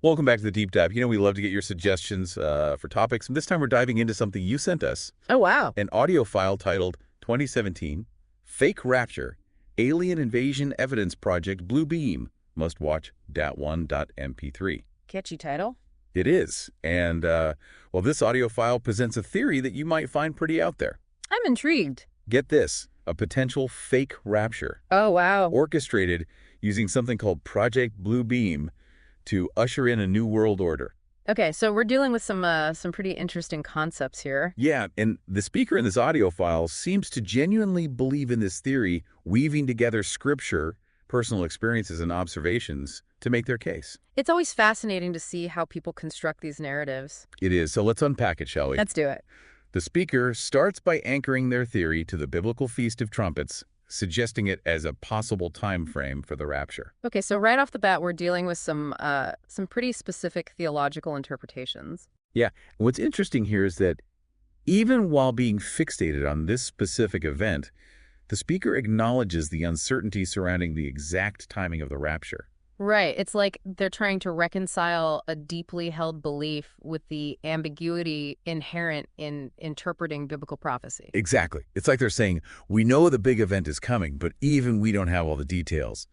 Welcome back to the Deep Dive. We love to get your suggestions for topics. And this time we're diving into something you sent us, Oh, wow. an audio file titled 2017 Fake Rapture, Alien Invasion Evidence Project Blue Beam, must watch .1.mp3. Catchy title. It is. And, well, this audio file presents a theory that you might find pretty out there. I'm intrigued. Get this, a potential fake rapture, Oh, wow. orchestrated using something called Project Blue Beam to usher in a new world order. Okay, so we're dealing with some pretty interesting concepts here. Yeah, and the speaker in this audio file seems to genuinely believe in this theory, weaving together scripture, personal experiences, and observations to make their case. It's always fascinating to see how people construct these narratives. It is, so let's unpack it, shall we? Let's do it. The speaker starts by anchoring their theory to the biblical Feast of Trumpets, suggesting it as a possible time frame for the rapture. Okay, so right off the bat, we're dealing with some pretty specific theological interpretations. Yeah, what's interesting here is that even while being fixated on this specific event, the speaker acknowledges the uncertainty surrounding the exact timing of the rapture. Right. It's like they're trying to reconcile a deeply held belief with the ambiguity inherent in interpreting biblical prophecy. Exactly. It's like they're saying, we know the big event is coming, but even we don't have all the details.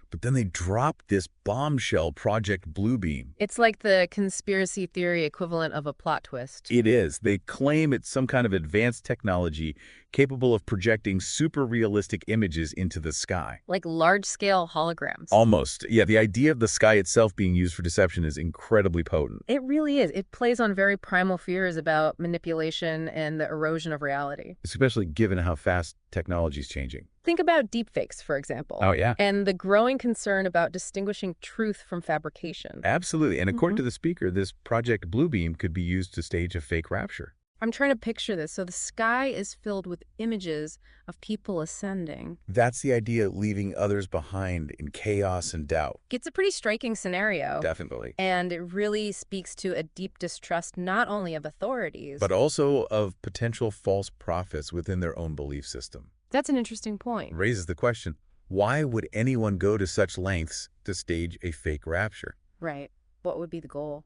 But then they drop this bombshell Project Bluebeam. It's like the conspiracy theory equivalent of a plot twist. It is. They claim it's some kind of advanced technology capable of projecting super realistic images into the sky. Like large-scale holograms. Almost. Yeah, the idea of the sky itself being used for deception is incredibly potent. It really is. It plays on very primal fears about manipulation and the erosion of reality. Especially given how fast technology is changing. Think about deepfakes, for example. Oh, yeah. And the growing concern about distinguishing truth from fabrication. Absolutely. And according to the speaker, this Project Bluebeam could be used to stage a fake rapture. I'm trying to picture this. So the sky is filled with images of people ascending. That's the idea, leaving others behind in chaos and doubt. It's a pretty striking scenario. Definitely. And it really speaks to a deep distrust not only of authorities, But also of potential false prophets within their own belief system. That's an interesting point. It raises the question, why would anyone go to such lengths to stage a fake rapture? Right. What would be the goal?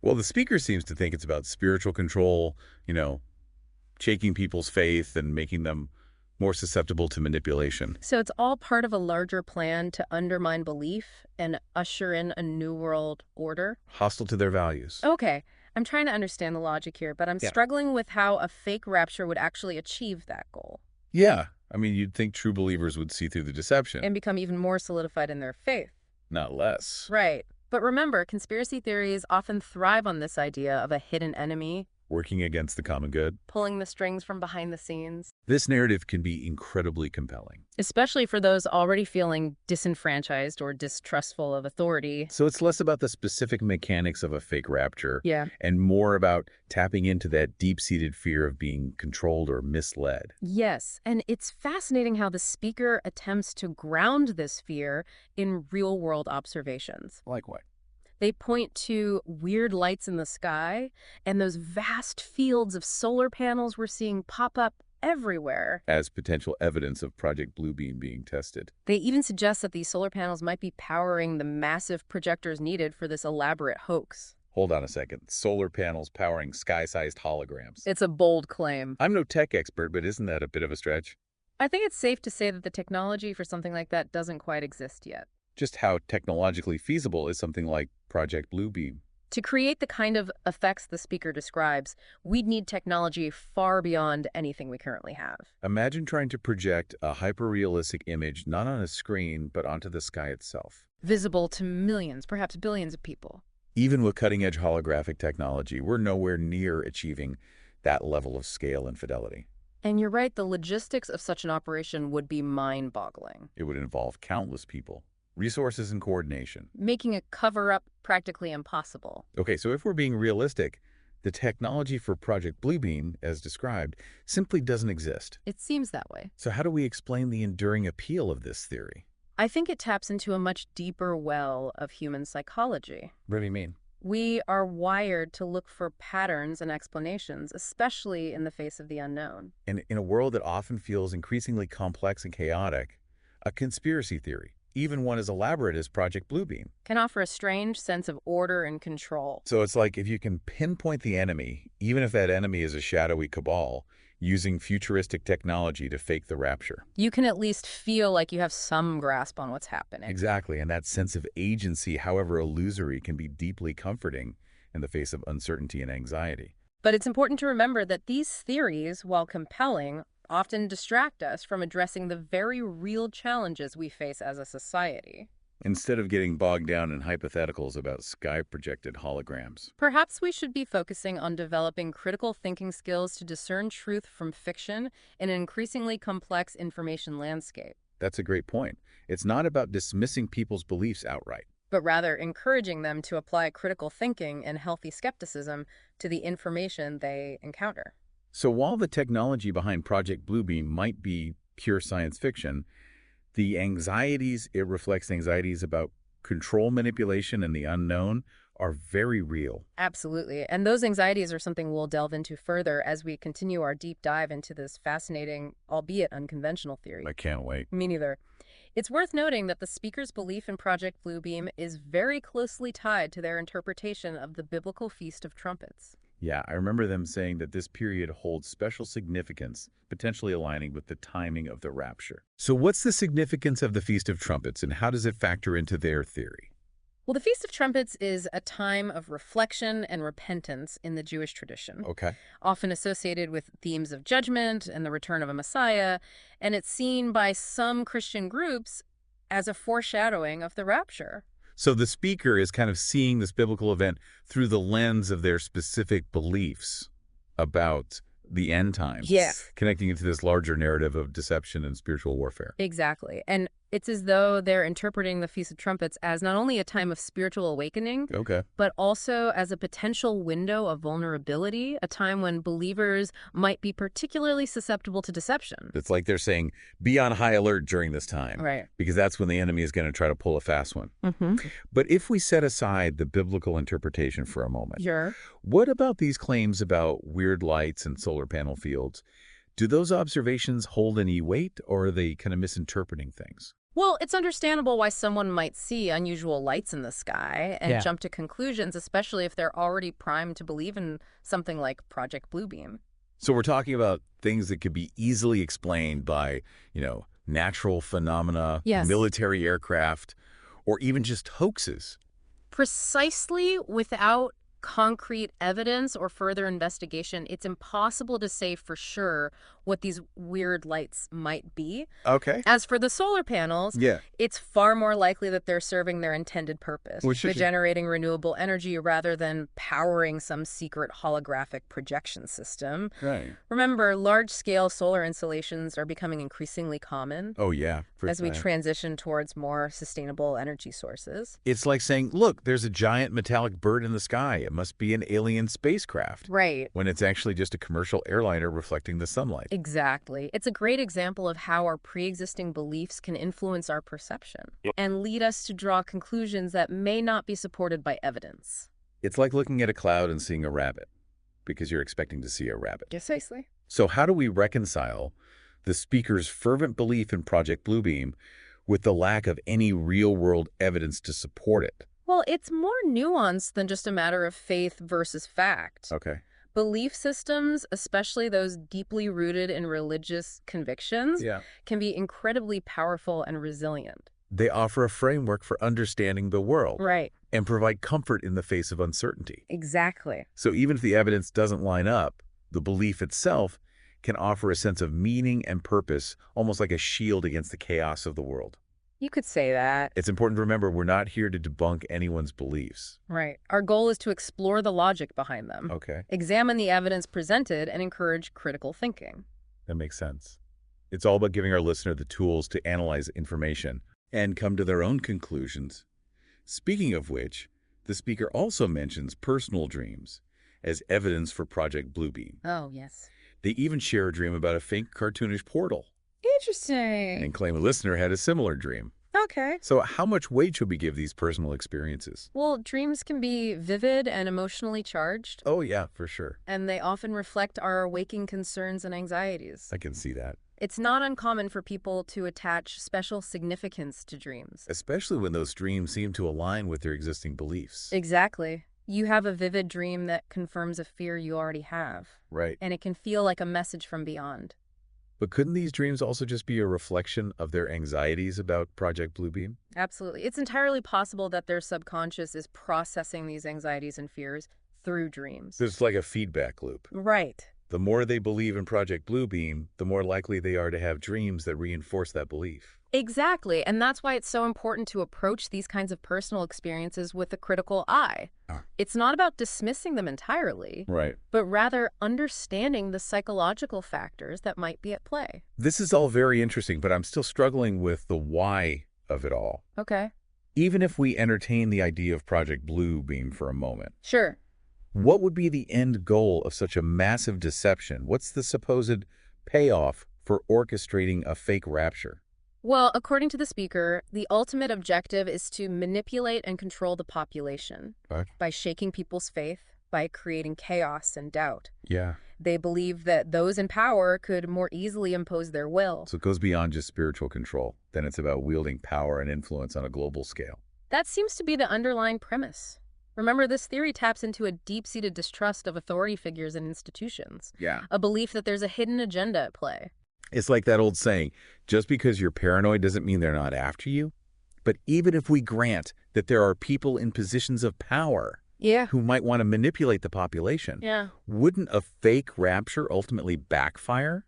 Well, the speaker seems to think it's about spiritual control, shaking people's faith and making them more susceptible to manipulation. So it's all part of a larger plan to undermine belief and usher in a new world order? Hostile to their values. Okay. I'm trying to understand the logic here, but I'm struggling with how a fake rapture would actually achieve that goal. Yeah. I mean, you'd think true believers would see through the deception. And become even more solidified in their faith. Not less. Right. But remember, conspiracy theories often thrive on this idea of a hidden enemy, Working against the common good. pulling the strings from behind the scenes. This narrative can be incredibly compelling. Especially for those already feeling disenfranchised or distrustful of authority. So it's less about the specific mechanics of a fake rapture Yeah. and more about tapping into that deep-seated fear of being controlled or misled. Yes, and it's fascinating how the speaker attempts to ground this fear in real-world observations. Like what? They point to weird lights in the sky and those vast fields of solar panels we're seeing pop up everywhere. As potential evidence of Project Bluebeam being tested. They even suggest that these solar panels might be powering the massive projectors needed for this elaborate hoax. Hold on a second. Solar panels powering sky-sized holograms. It's a bold claim. I'm no tech expert, but isn't that a bit of a stretch? I think it's safe to say that the technology for something like that doesn't quite exist yet. Just how technologically feasible is something like Project Bluebeam? To create the kind of effects the speaker describes, we'd need technology far beyond anything we currently have. Imagine trying to project a hyper-realistic image not on a screen, but onto the sky itself. Visible to millions, perhaps billions of people. Even with cutting-edge holographic technology, we're nowhere near achieving that level of scale and fidelity. And you're right, the logistics of such an operation would be mind-boggling. It would involve countless people, resources, and coordination. Making a cover-up practically impossible. Okay, so if we're being realistic, the technology for Project Bluebeam, as described, simply doesn't exist. It seems that way. So how do we explain the enduring appeal of this theory? I think it taps into a much deeper well of human psychology. What do you mean? We are wired to look for patterns and explanations, especially in the face of the unknown. And in a world that often feels increasingly complex and chaotic, a conspiracy theory, even one as elaborate as Project Bluebeam. can offer a strange sense of order and control. So it's like if you can pinpoint the enemy, even if that enemy is a shadowy cabal, using futuristic technology to fake the rapture. You can at least feel like you have some grasp on what's happening. Exactly, and that sense of agency, however illusory, can be deeply comforting in the face of uncertainty and anxiety. But it's important to remember that these theories, while compelling, often distract us from addressing the very real challenges we face as a society. Instead of getting bogged down in hypotheticals about sky-projected holograms. Perhaps we should be focusing on developing critical thinking skills to discern truth from fiction in an increasingly complex information landscape, That's a great point. It's not about dismissing people's beliefs outright. but rather encouraging them to apply critical thinking and healthy skepticism to the information they encounter. So while the technology behind Project Bluebeam might be pure science fiction, the anxieties, it reflects anxieties about control manipulation and the unknown, are very real. Absolutely. And those anxieties are something we'll delve into further as we continue our deep dive into this fascinating, albeit unconventional theory. I can't wait. Me neither. It's worth noting that the speaker's belief in Project Bluebeam is very closely tied to their interpretation of the biblical Feast of Trumpets. Yeah, I remember them saying that this period holds special significance, potentially aligning with the timing of the rapture. So what's the significance of the Feast of Trumpets, and how does it factor into their theory? Well, the Feast of Trumpets is a time of reflection and repentance in the Jewish tradition, Okay. often associated with themes of judgment and the return of a Messiah, and it's seen by some Christian groups as a foreshadowing of the rapture. So the speaker is kind of seeing this biblical event through the lens of their specific beliefs about the end times. Yeah. Connecting into this larger narrative of deception and spiritual warfare. Exactly. And it's as though they're interpreting the Feast of Trumpets as not only a time of spiritual awakening, Okay. but also as a potential window of vulnerability, a time when believers might be particularly susceptible to deception. It's like they're saying, be on high alert during this time. Right. Because that's when the enemy is going to try to pull a fast one. Mm-hmm. But if we set aside the biblical interpretation for a moment, Sure. what about these claims about weird lights and solar panel fields? Do those observations hold any weight, or are they kind of misinterpreting things? Well, it's understandable why someone might see unusual lights in the sky and jump to conclusions, especially if they're already primed to believe in something like Project Bluebeam. So we're talking about things that could be easily explained by, natural phenomena, Yes. military aircraft, or even just hoaxes. Precisely, without concrete evidence or further investigation, it's impossible to say for sure what these weird lights might be. Okay. As for the solar panels, Yeah. it's far more likely that they're serving their intended purpose, Which is- generating renewable energy rather than powering some secret holographic projection system. Right. Remember, large-scale solar installations are becoming increasingly common Oh, yeah. as we transition towards more sustainable energy sources. It's like saying, look, there's a giant metallic bird in the sky. It must be an alien spacecraft. Right. When it's actually just a commercial airliner reflecting the sunlight. Exactly. It's a great example of how our pre-existing beliefs can influence our perception and lead us to draw conclusions that may not be supported by evidence. It's like looking at a cloud and seeing a rabbit, because you're expecting to see a rabbit. Precisely. So how do we reconcile the speaker's fervent belief in Project Bluebeam with the lack of any real-world evidence to support it? Well, it's more nuanced than just a matter of faith versus fact. Okay. Belief systems, especially those deeply rooted in religious convictions, Yeah. can be incredibly powerful and resilient. They offer a framework for understanding the world Right. and provide comfort in the face of uncertainty. Exactly. So even if the evidence doesn't line up, the belief itself can offer a sense of meaning and purpose, almost like a shield against the chaos of the world. You could say that. It's important to remember we're not here to debunk anyone's beliefs. Right. Our goal is to explore the logic behind them, Okay, examine the evidence presented, and encourage critical thinking. that makes sense. It's all about giving our listener the tools to analyze information and come to their own conclusions. Speaking of which, the speaker also mentions personal dreams as evidence for Project Bluebeam. Oh, yes. They even share a dream about a faint cartoonish portal Interesting. and claim a listener had a similar dream. Okay. So how much weight should we give these personal experiences? Well, dreams can be vivid and emotionally charged, Oh, yeah, for sure. and they often reflect our waking concerns and anxieties. I can see that. It's not uncommon for people to attach special significance to dreams. Especially when those dreams seem to align with their existing beliefs. Exactly. You have a vivid dream that confirms a fear you already have, Right. and it can feel like a message from beyond. But couldn't these dreams also just be a reflection of their anxieties about Project Bluebeam? Absolutely. It's entirely possible that their subconscious is processing these anxieties and fears through dreams. It's like a feedback loop. Right. The more they believe in Project Bluebeam, the more likely they are to have dreams that reinforce that belief. Exactly. And that's why it's so important to approach these kinds of personal experiences with a critical eye. It's not about dismissing them entirely, Right. but rather understanding the psychological factors that might be at play. This is all very interesting, but I'm still struggling with the why of it all. Okay. Even if we entertain the idea of Project Bluebeam for a moment, Sure. what would be the end goal of such a massive deception? What's the supposed payoff for orchestrating a fake rapture? Well, according to the speaker, the ultimate objective is to manipulate and control the population by shaking people's faith, by creating chaos and doubt. Yeah. They believe that those in power could more easily impose their will. So it goes beyond just spiritual control. Then it's about wielding power and influence on a global scale. That seems to be the underlying premise. Remember, this theory taps into a deep-seated distrust of authority figures and institutions, Yeah. a belief that there's a hidden agenda at play. It's like that old saying, just because you're paranoid doesn't mean they're not after you. But even if we grant that there are people in positions of power Yeah. who might want to manipulate the population, Yeah. wouldn't a fake rapture ultimately backfire?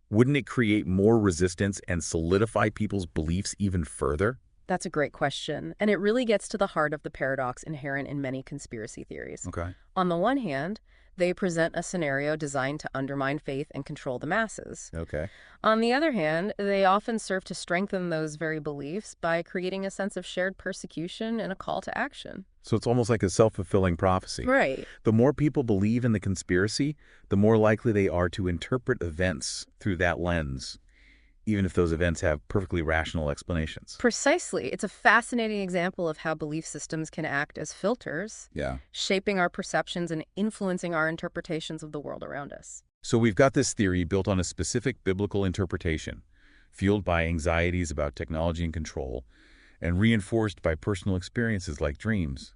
Wouldn't it create more resistance and solidify people's beliefs even further? That's a great question, and it really gets to the heart of the paradox inherent in many conspiracy theories. Okay. On the one hand, they present a scenario designed to undermine faith and control the masses. Okay. On the other hand, they often serve to strengthen those very beliefs by creating a sense of shared persecution and a call to action. So it's almost like a self-fulfilling prophecy. Right. The more people believe in the conspiracy, the more likely they are to interpret events through that lens, even if those events have perfectly rational explanations. Precisely. It's a fascinating example of how belief systems can act as filters, Yeah. shaping our perceptions and influencing our interpretations of the world around us. So we've got this theory built on a specific biblical interpretation, fueled by anxieties about technology and control, and reinforced by personal experiences like dreams.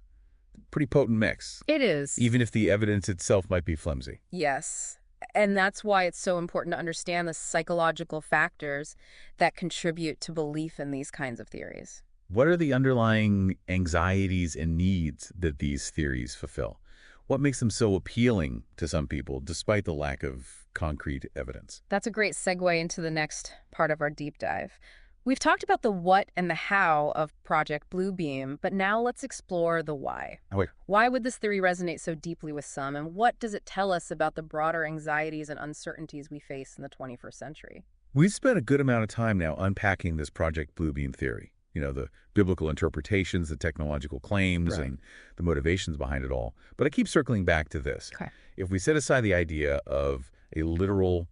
Pretty potent mix, It is. even if the evidence itself might be flimsy. Yes. And that's why it's so important to understand the psychological factors that contribute to belief in these kinds of theories. What are the underlying anxieties and needs that these theories fulfill? What makes them so appealing to some people, despite the lack of concrete evidence? That's a great segue into the next part of our deep dive. We've talked about the what and the how of Project Bluebeam, but now let's explore the why. Oh, wait. Why would this theory resonate so deeply with some, and what does it tell us about the broader anxieties and uncertainties we face in the 21st century? We've spent a good amount of time now unpacking this Project Bluebeam theory. You know, the biblical interpretations, the technological claims, Right. and the motivations behind it all. But I keep circling back to this. Okay. If we set aside the idea of a literal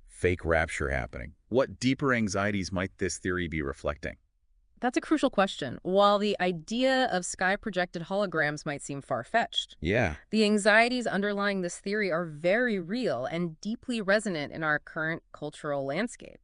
fake rapture happening, what deeper anxieties might this theory be reflecting? That's a crucial question. While the idea of sky-projected holograms might seem far-fetched, Yeah. the anxieties underlying this theory are very real and deeply resonant in our current cultural landscape.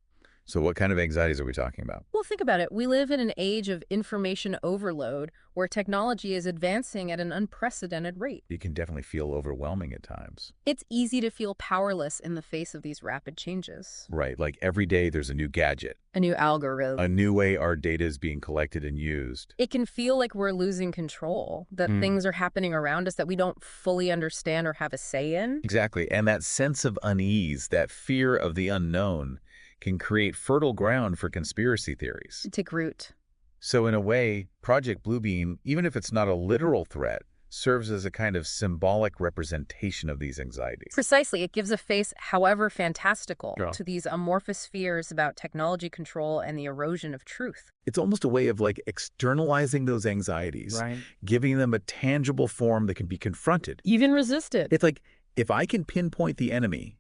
So what kind of anxieties are we talking about? Well, think about it. We live in an age of information overload where technology is advancing at an unprecedented rate. It can definitely feel overwhelming at times. It's easy to feel powerless in the face of these rapid changes. Right, like every day there's a new gadget, A new algorithm. a new way our data is being collected and used. It can feel like we're losing control, that things are happening around us that we don't fully understand or have a say in. Exactly, and that sense of unease, that fear of the unknown, can create fertile ground for conspiracy theories. Take root. So in a way, Project Bluebeam, even if it's not a literal threat, serves as a kind of symbolic representation of these anxieties. Precisely. It gives a face, however fantastical, Yeah. to these amorphous fears about technology control and the erosion of truth. It's almost a way of like externalizing those anxieties, giving them a tangible form that can be confronted. Even resisted. It's like, if I can pinpoint the enemy,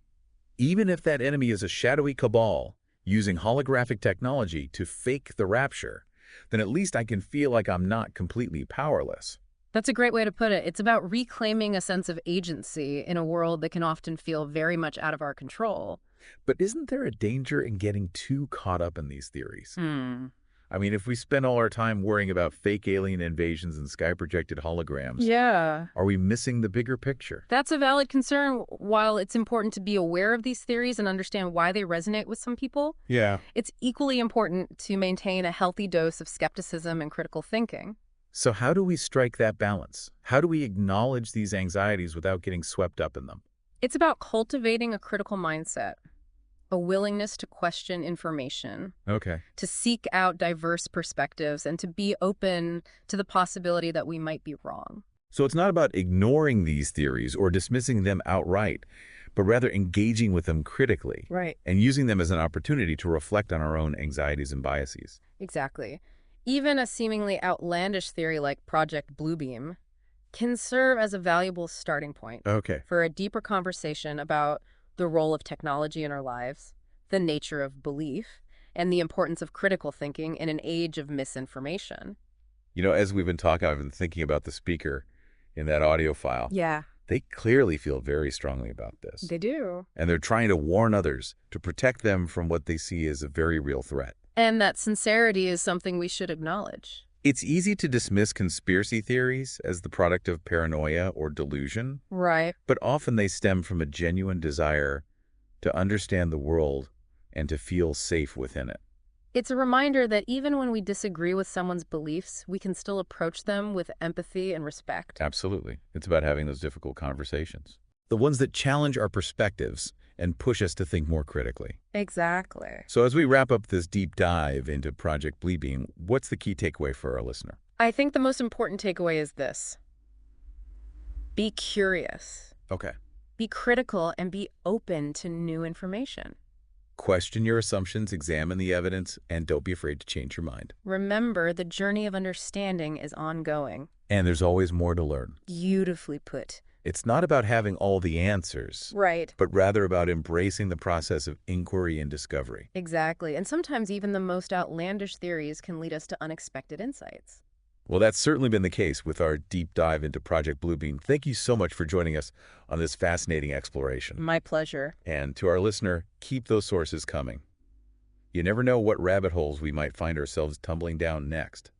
even if that enemy is a shadowy cabal using holographic technology to fake the rapture, then at least I can feel like I'm not completely powerless. That's a great way to put it. It's about reclaiming a sense of agency in a world that can often feel very much out of our control. But isn't there a danger in getting too caught up in these theories? Hmm. I mean, if we spend all our time worrying about fake alien invasions and sky-projected holograms, Yeah. are we missing the bigger picture? That's a valid concern. While it's important to be aware of these theories and understand why they resonate with some people, Yeah. it's equally important to maintain a healthy dose of skepticism and critical thinking. So how do we strike that balance? How do we acknowledge these anxieties without getting swept up in them? It's about cultivating a critical mindset, a willingness to question information, Okay. to seek out diverse perspectives, and to be open to the possibility that we might be wrong. So it's not about ignoring these theories or dismissing them outright, but rather engaging with them critically Right. and using them as an opportunity to reflect on our own anxieties and biases. Exactly. Even a seemingly outlandish theory like Project Bluebeam can serve as a valuable starting point Okay. for a deeper conversation about the role of technology in our lives, the nature of belief, and the importance of critical thinking in an age of misinformation. You know, as we've been talking, I've been thinking about the speaker in that audio file. Yeah, They clearly feel very strongly about this. they do. And they're trying to warn others to protect them from what they see as a very real threat. And that sincerity is something we should acknowledge. It's easy to dismiss conspiracy theories as the product of paranoia or delusion, Right. but often they stem from a genuine desire to understand the world and to feel safe within it. It's a reminder that even when we disagree with someone's beliefs, we can still approach them with empathy and respect. Absolutely. It's about having those difficult conversations. The ones that challenge our perspectives and push us to think more critically. Exactly. So as we wrap up this deep dive into Project Bluebeam, what's the key takeaway for our listener? I think the most important takeaway is this. Be curious, Okay. be critical, and be open to new information. Question your assumptions, examine the evidence, and don't be afraid to change your mind. Remember, the journey of understanding is ongoing. And there's always more to learn. Beautifully put. It's not about having all the answers, Right. but rather about embracing the process of inquiry and discovery. Exactly. And sometimes even the most outlandish theories can lead us to unexpected insights. Well, that's certainly been the case with our deep dive into Project Bluebeam. Thank you so much for joining us on this fascinating exploration. My pleasure. And to our listener, keep those sources coming. You never know what rabbit holes we might find ourselves tumbling down next.